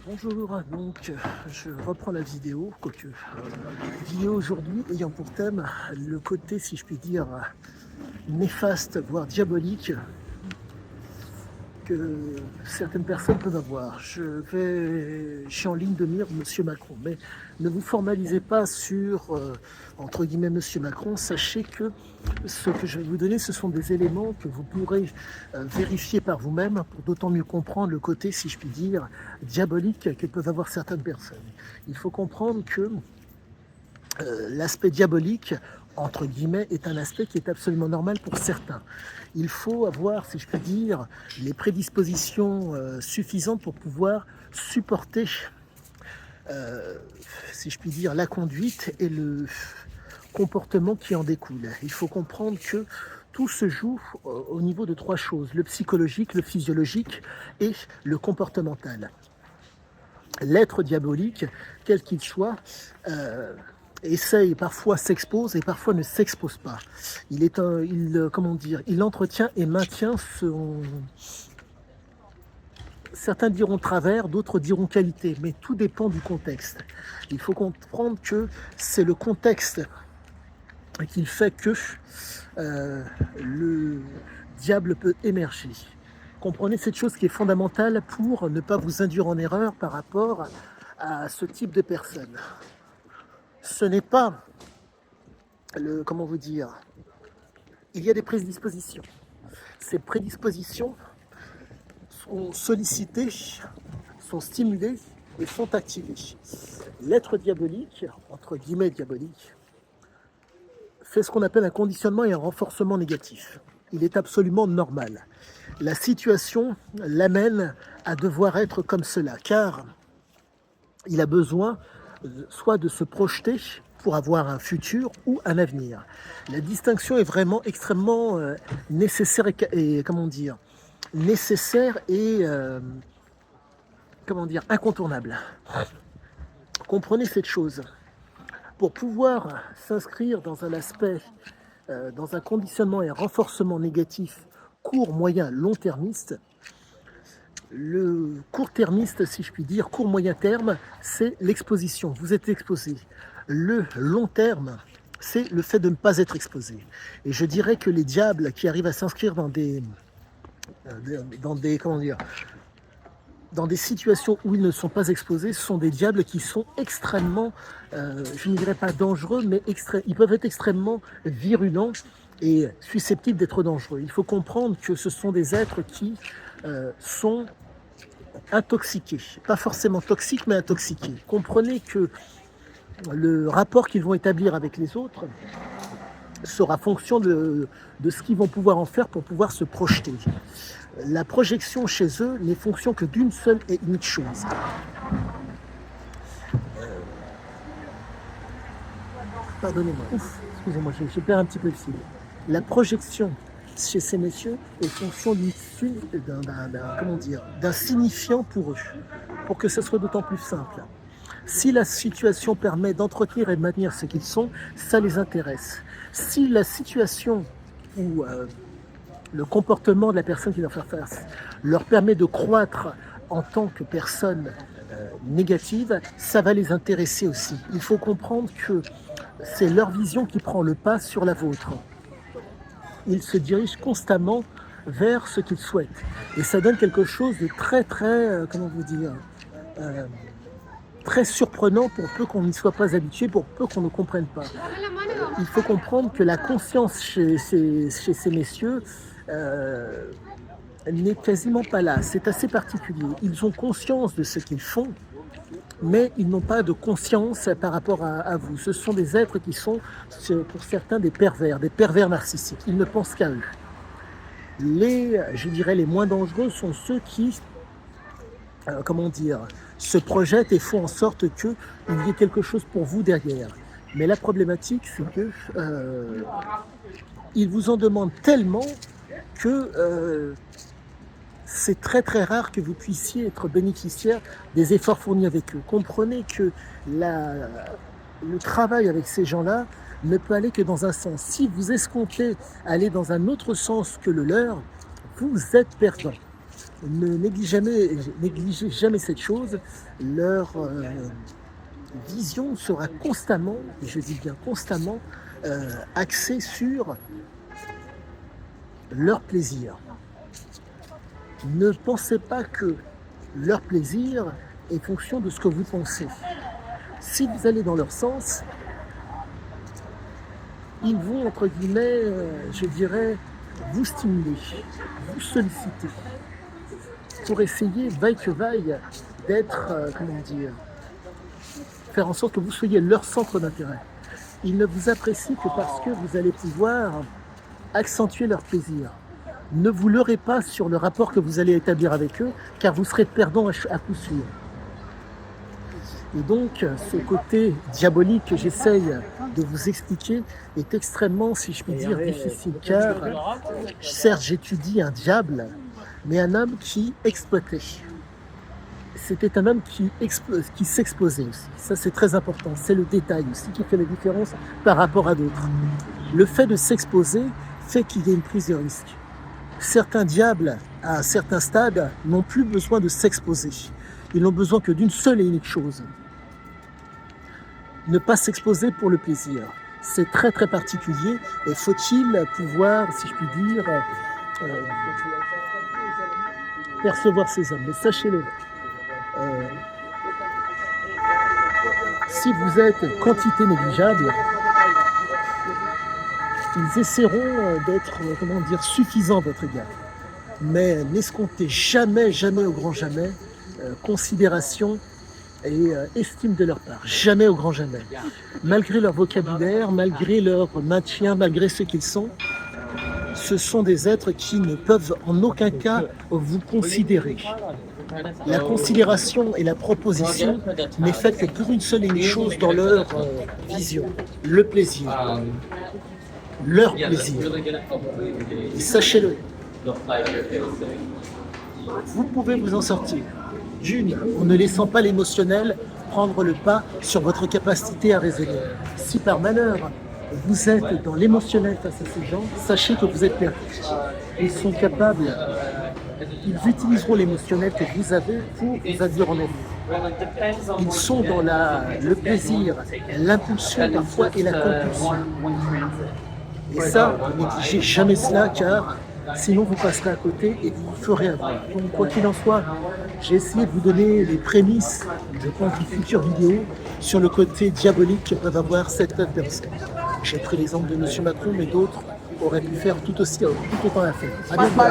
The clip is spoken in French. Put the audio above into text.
Bonjour, donc je reprends la vidéo, quoique vidéo aujourd'hui ayant pour thème le côté, si je puis dire, néfaste, voire diabolique que certaines personnes peuvent avoir. Je suis en ligne de mire Monsieur Macron, mais ne vous formalisez pas sur, entre guillemets, Monsieur Macron. Sachez que ce que je vais vous donner, ce sont des éléments que vous pourrez vérifier par vous-même pour d'autant mieux comprendre le côté, si je puis dire, diabolique que peuvent avoir certaines personnes. Il faut comprendre que l'aspect diabolique, entre guillemets, est un aspect qui est absolument normal pour certains. Il faut avoir, si je puis dire, les prédispositions suffisantes pour pouvoir supporter, euh, si je puis dire, la conduite et le comportement qui en découle. Il faut comprendre que tout se joue au niveau de trois choses: le psychologique, le physiologique et le comportemental. L'être diabolique, quel qu'il soit, essaye, parfois s'expose et parfois ne s'expose pas. Comment dire, il entretient et maintient certains diront travers, d'autres diront qualité, mais tout dépend du contexte. Il faut comprendre que c'est le contexte qui fait que le diable peut émerger. Comprenez cette chose qui est fondamentale pour ne pas vous induire en erreur par rapport à ce type de personnes. Ce n'est pas comment vous dire, il y a des prédispositions. Ces prédispositions sont sollicitées, sont stimulées et sont activées. L'être diabolique, entre guillemets diabolique, fait ce qu'on appelle un conditionnement et un renforcement négatif. Il est absolument normal. La situation l'amène à devoir être comme cela, car il a besoin soit de se projeter pour avoir un futur ou un avenir. La distinction est vraiment extrêmement nécessaire et comment dire, nécessaire et comment dire, incontournable. Comprenez cette chose. Pour pouvoir s'inscrire dans un aspect, dans un conditionnement et un renforcement négatif court, moyen, long-termiste, le court-termiste, si je puis dire, court-moyen terme, c'est l'exposition. Vous êtes exposé. Le long terme, c'est le fait de ne pas être exposé. Et je dirais que les diables qui arrivent à s'inscrire comment dire, dans des situations où ils ne sont pas exposés, ce sont des diables qui sont extrêmement, je ne dirais pas dangereux, mais ils peuvent être extrêmement virulents et susceptibles d'être dangereux. Il faut comprendre que ce sont des êtres qui sont intoxiqués, pas forcément toxiques, mais intoxiqués. Comprenez que le rapport qu'ils vont établir avec les autres sera fonction de ce qu'ils vont pouvoir en faire pour pouvoir se projeter. La projection chez eux n'est fonction que d'une seule et unique chose. Pardonnez-moi, excusez-moi, je perds un petit peu le fil. La projection chez ces messieurs est fonction d'un signifiant pour eux, pour que ce soit d'autant plus simple. Si la situation permet d'entretenir et de maintenir ce qu'ils sont, ça les intéresse. Si la situation ou le comportement de la personne qui doit faire face leur permet de croître en tant que personne négative, ça va les intéresser aussi. Il faut comprendre que c'est leur vision qui prend le pas sur la vôtre. Ils se dirigent constamment vers ce qu'ils souhaitent. Et ça donne quelque chose de très, comment vous dire, très surprenant pour peu qu'on n'y soit pas habitué, pour peu qu'on ne comprenne pas. Il faut comprendre que la conscience chez ces messieurs n'est quasiment pas là. C'est assez particulier. Ils ont conscience de ce qu'ils font, mais ils n'ont pas de conscience par rapport à vous. Ce sont des êtres qui sont, pour certains, des pervers narcissiques. Ils ne pensent qu'à eux. Je dirais, les moins dangereux sont ceux qui, comment dire, se projettent et font en sorte qu'il y ait quelque chose pour vous derrière. Mais la problématique, c'est que ils vous en demandent tellement que c'est très très rare que vous puissiez être bénéficiaire des efforts fournis avec eux. Comprenez que le travail avec ces gens-là ne peut aller que dans un sens. Si vous escomptez aller dans un autre sens que le leur, vous êtes perdant. Ne négligez jamais cette chose. Leur vision sera constamment, et je dis bien constamment, axée sur leur plaisir. Ne pensez pas que leur plaisir est fonction de ce que vous pensez. Si vous allez dans leur sens, ils vont, entre guillemets, je dirais, vous stimuler, vous solliciter, pour essayer, vaille que vaille, d'être, comment dire, faire en sorte que vous soyez leur centre d'intérêt. Ils ne vous apprécient que parce que vous allez pouvoir accentuer leur plaisir. Ne vous leurrez pas sur le rapport que vous allez établir avec eux, car vous serez perdant à coup sûr. Et donc, ce côté diabolique que j'essaye de vous expliquer est extrêmement, si je puis dire, difficile, car certes, j'étudie un diable, mais un homme qui exploitait. C'était un homme qui s'exposait aussi. Ça, c'est très important. C'est le détail aussi qui fait la différence par rapport à d'autres. Le fait de s'exposer fait qu'il y a une prise de risque. Certains diables, à un certain stade, n'ont plus besoin de s'exposer. Ils n'ont besoin que d'une seule et unique chose. Ne pas s'exposer pour le plaisir. C'est très très particulier et faut-il pouvoir, si je puis dire, percevoir ces hommes. Mais sachez-le, si vous êtes quantité négligeable, ils essaieront d'être, comment dire, suffisants à votre égard. Mais n'escomptez jamais, jamais au grand jamais, considération et estime de leur part. Jamais au grand jamais. Malgré leur vocabulaire, malgré leur maintien, malgré ce qu'ils sont, ce sont des êtres qui ne peuvent en aucun cas vous considérer. La considération et la proposition n'est faite que pour une seule et unique chose dans leur vision, le plaisir. Leur plaisir. Et sachez-le, vous pouvez vous en sortir. D'une, en ne laissant pas l'émotionnel prendre le pas sur votre capacité à raisonner. Si par malheur, vous êtes dans l'émotionnel face à ces gens, sachez que vous êtes perdu. Ils sont capables, ils utiliseront l'émotionnel que vous avez pour vous induire en erreur. Ils sont dans le plaisir, l'impulsion parfois et la compulsion. Et ça, ne négligez jamais cela, car sinon vous passerez à côté et vous vous ferez avoir. Donc quoi qu'il en soit, j'ai essayé de vous donner les prémices, je pense, d'une future vidéo sur le côté diabolique que peuvent avoir certaines personnes. J'ai pris l'exemple de M. Macron, mais d'autres auraient pu faire tout autant l'affaire. À bientôt.